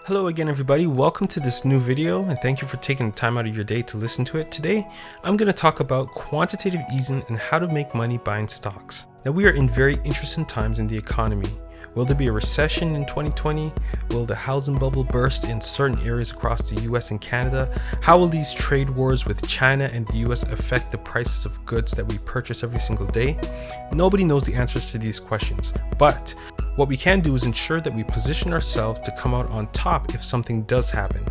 Hello again everybody, welcome to this new video and thank you for taking the time out of your day to listen to it. Today, I'm going to talk about quantitative easing and how to make money buying stocks. Now we are in very interesting times in the economy. Will there be a recession in 2020? Will the housing bubble burst in certain areas across the US and Canada? How will these trade wars with China and the US affect the prices of goods that we purchase every single day? Nobody knows the answers to these questions, but what we can do is ensure that we position ourselves to come out on top if something does happen.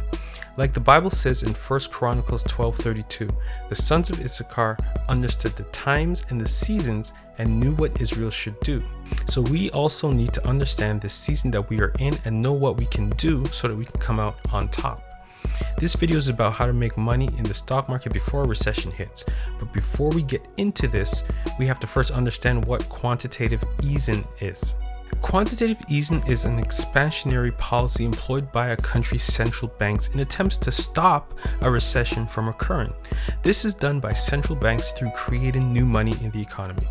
Like the Bible says in 1 Chronicles 12:32, the sons of Issachar understood the times and the seasons and knew what Israel should do. So we also need to understand the season that we are in and know what we can do so that we can come out on top. This video is about how to make money in the stock market before a recession hits. But before we get into this, we have to first understand what quantitative easing is. Quantitative easing is an expansionary policy employed by a country's central banks in attempts to stop a recession from occurring. This is done by central banks through creating new money in the economy.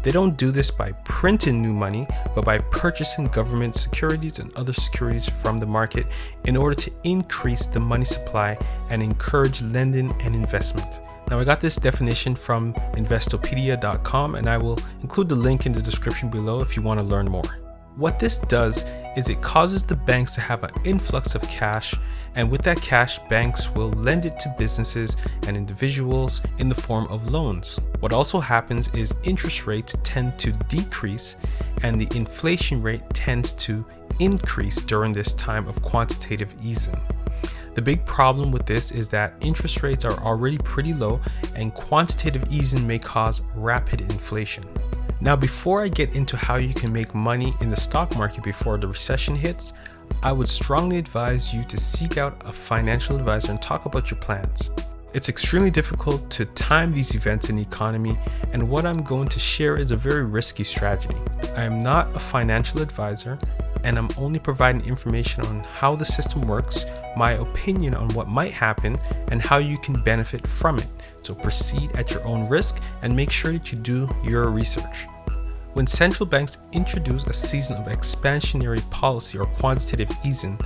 They don't do this by printing new money, but by purchasing government securities and other securities from the market in order to increase the money supply and encourage lending and investment. Now I got this definition from Investopedia.com and I will include the link in the description below if you want to learn more. What this does is it causes the banks to have an influx of cash, and with that cash, banks will lend it to businesses and individuals in the form of loans. What also happens is interest rates tend to decrease and the inflation rate tends to increase during this time of quantitative easing. The big problem with this is that interest rates are already pretty low and quantitative easing may cause rapid inflation. Now, before I get into how you can make money in the stock market before the recession hits, I would strongly advise you to seek out a financial advisor and talk about your plans. It's extremely difficult to time these events in the economy, and what I'm going to share is a very risky strategy. I am not a financial advisor, and I'm only providing information on how the system works, my opinion on what might happen, and how you can benefit from it. So proceed at your own risk and make sure that you do your research. When central banks introduce a season of expansionary policy or quantitative easing,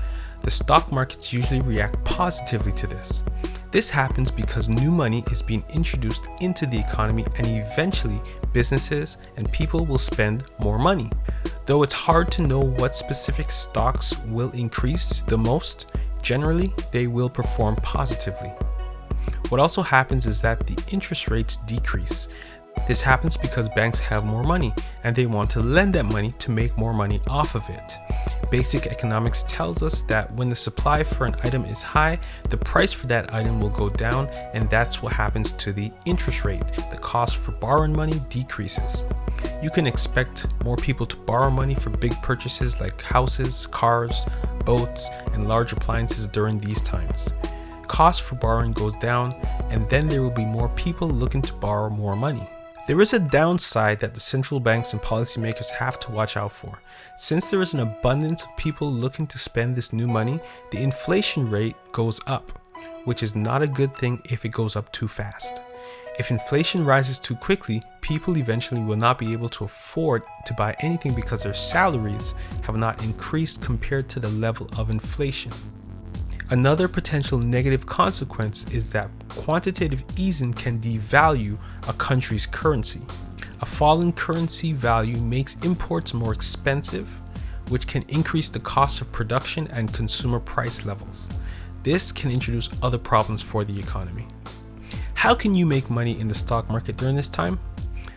the stock markets usually react positively to this. This happens because new money is being introduced into the economy and eventually businesses and people will spend more money. Though it's hard to know what specific stocks will increase the most, generally they will perform positively. What also happens is that the interest rates decrease. This happens because banks have more money and they want to lend that money to make more money off of it. Basic economics tells us that when the supply for an item is high, the price for that item will go down, and that's what happens to the interest rate. The cost for borrowing money decreases. You can expect more people to borrow money for big purchases like houses, cars, boats, and large appliances during these times. Cost for borrowing goes down, and then there will be more people looking to borrow more money. There is a downside that the central banks and policymakers have to watch out for. Since there is an abundance of people looking to spend this new money, the inflation rate goes up, which is not a good thing if it goes up too fast. If inflation rises too quickly, people eventually will not be able to afford to buy anything because their salaries have not increased compared to the level of inflation. Another potential negative consequence is that quantitative easing can devalue a country's currency. A falling currency value makes imports more expensive, which can increase the cost of production and consumer price levels. This can introduce other problems for the economy. How can you make money in the stock market during this time?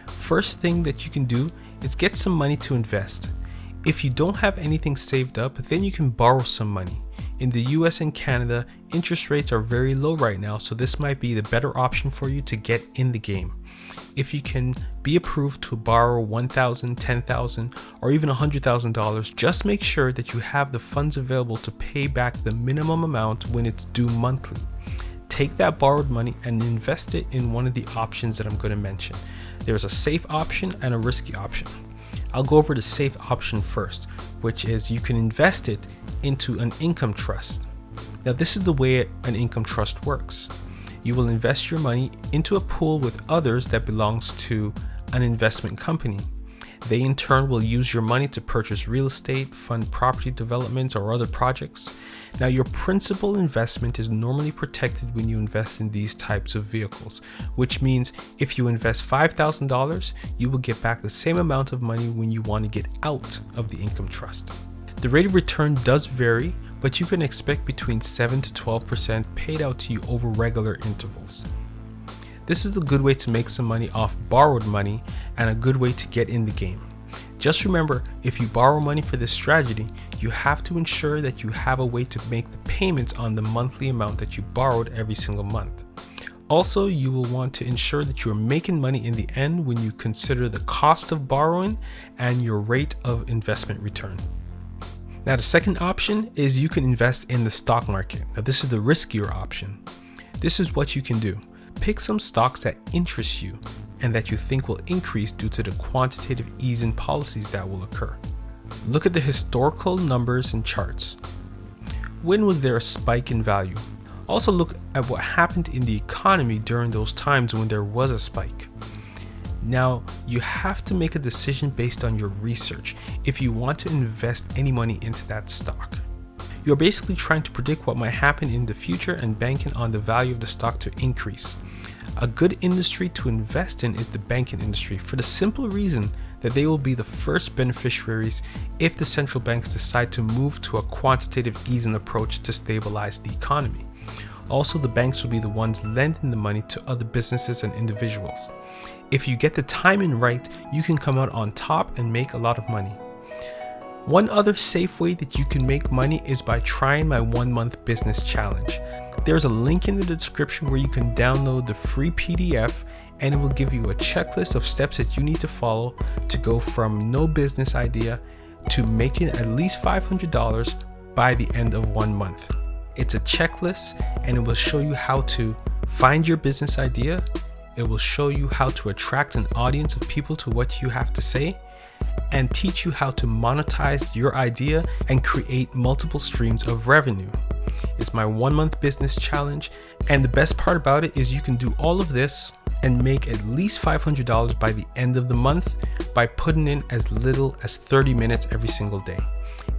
First thing that you can do is get some money to invest. If you don't have anything saved up, then you can borrow some money. In the US and Canada, interest rates are very low right now, so this might be the better option for you to get in the game. If you can be approved to borrow $1,000, $10,000, or even $100,000, just make sure that you have the funds available to pay back the minimum amount when it's due monthly. Take that borrowed money and invest it in one of the options that I'm going to mention. There's a safe option and a risky option. I'll go over the safe option first, which is you can invest it into an income trust. Now, this is the way an income trust works. You will invest your money into a pool with others that belongs to an investment company. They in turn will use your money to purchase real estate, fund property developments, or other projects. Now, your principal investment is normally protected when you invest in these types of vehicles, which means if you invest $5,000, you will get back the same amount of money when you want to get out of the income trust. The rate of return does vary, but you can expect between 7 to 12% paid out to you over regular intervals. This is a good way to make some money off borrowed money and a good way to get in the game. Just remember, if you borrow money for this strategy, you have to ensure that you have a way to make the payments on the monthly amount that you borrowed every single month. Also, you will want to ensure that you are making money in the end when you consider the cost of borrowing and your rate of investment return. Now, the second option is you can invest in the stock market. Now, this is the riskier option. This is what you can do. Pick some stocks that interest you and that you think will increase due to the quantitative easing policies that will occur. Look at the historical numbers and charts. When was there a spike in value? Also look at what happened in the economy during those times when there was a spike. Now, you have to make a decision based on your research if you want to invest any money into that stock. You're basically trying to predict what might happen in the future and banking on the value of the stock to increase. A good industry to invest in is the banking industry for the simple reason that they will be the first beneficiaries if the central banks decide to move to a quantitative easing approach to stabilize the economy. Also, the banks will be the ones lending the money to other businesses and individuals. If you get the timing right, you can come out on top and make a lot of money. One other safe way that you can make money is by trying my 1-month business challenge. There's a link in the description where you can download the free PDF, and it will give you a checklist of steps that you need to follow to go from no business idea to making at least $500 by the end of 1 month. It's a checklist, and it will show you how to find your business idea. It will show you how to attract an audience of people to what you have to say, and teach you how to monetize your idea and create multiple streams of revenue. It's my 1-month business challenge, and the best part about it is you can do all of this and make at least $500 by the end of the month by putting in as little as 30 minutes every single day.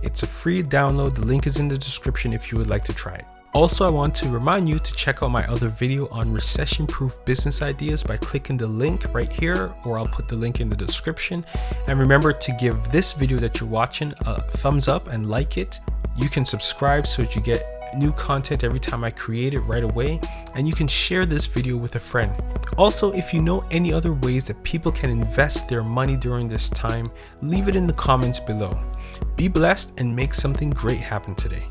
It's a free download. The link is in the description if you would like to try it. Also, I want to remind you to check out my other video on recession-proof business ideas by clicking the link right here, or I'll put the link in the description. And remember to give this video that you're watching a thumbs up and like it. You can subscribe so that you get new content every time I create it right away, and you can share this video with a friend. Also, if you know any other ways that people can invest their money during this time, leave it in the comments below. Be blessed and make something great happen today.